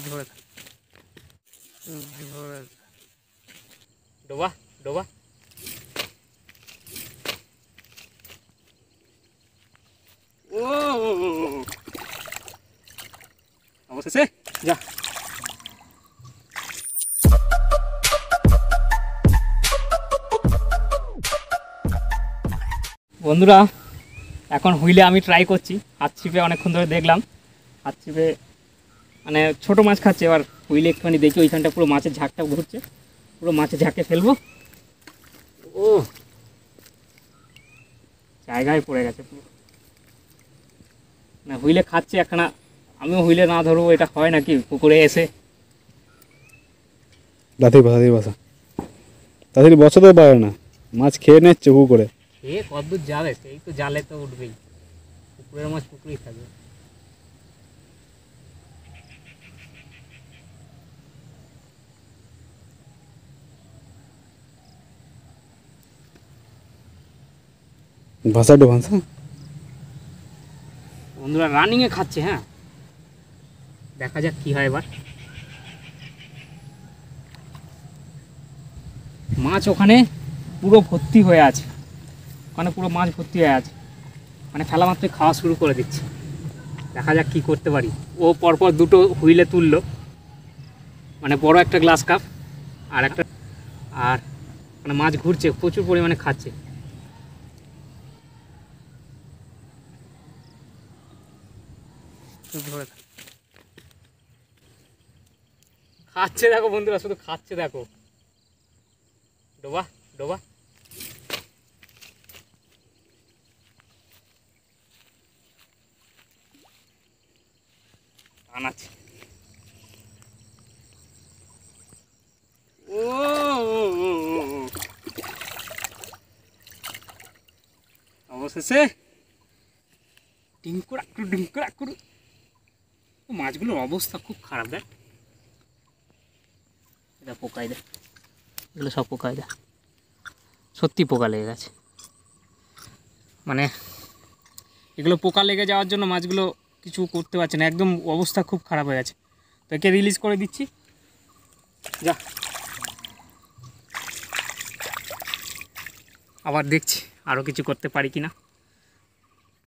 ধরে ডোবা ডোবা ও অবশেষে যা। বন্ধুরা এখন হুইলে আমি ট্রাই করছি, হাত ছিপে অনেকক্ষণ ধরে দেখলাম, হাত ছিপে মানে ছোটো মাছ খাচ্ছে। এবার হুইলে একটুখানি দেখি ওইখানটা পুরো মাছের ঝাঁকটা ঘুরছে, পুরো মাছের ঝাঁকে ফেলবো। ও জায়গায় পড়ে গেছে পুরো, না হুইলে খাচ্ছে একখানা, আমিও হুইলে না ধরবো এটা হয় নাকি পুকুরে এসে। তাড়াতাড়ি বসাতে পারে না, মাছ খেয়ে নিচ্ছে পুকুরে। খেয়ে কতদূর যাবে, সেই তো জালে তো উঠবেই, পুকুরের মাছ পুকুরেই থাকবে। ভাষাটা ভাষা বন্ধুরা রানিংয়ে খাচ্ছে। হ্যাঁ দেখা যাক কি হয় এবার। মাছ ওখানে পুরো ভর্তি হয়ে আছে, ওখানে পুরো মাছ ভর্তি হয়ে আছে, মানে ফেলা মাত্রই খাওয়া শুরু করে দিচ্ছে। দেখা যাক কি করতে পারি। ও পরপর দুটো হুইলে তুললো, মানে বড় একটা গ্লাস কাপ আর একটা, আর মানে মাছ ঘুরছে, প্রচুর পরিমাণে খাচ্ছে। খাচ্ছে দেখো বন্ধুরা, শুধু খাচ্ছে দেখো। ডোবা ডোবা আনাচ্ছে। ও অবশেষে ডিঙ্কুড়াকুড়ু। মাছগুলোর অবস্থা খুব খারাপ দেখ, এটা পোকায় দেয়, এগুলো সব পোকায় দেয়, সত্যি পোকা লেগে গেছে। মানে এগুলো পোকা লেগে যাওয়ার জন্য মাছগুলো কিছু করতে পারছে না, একদম অবস্থা খুব খারাপ হয়ে গেছে। তো একে রিলিজ করে দিচ্ছি, যা। আবার দেখছি আরও কিছু করতে পারি কি না।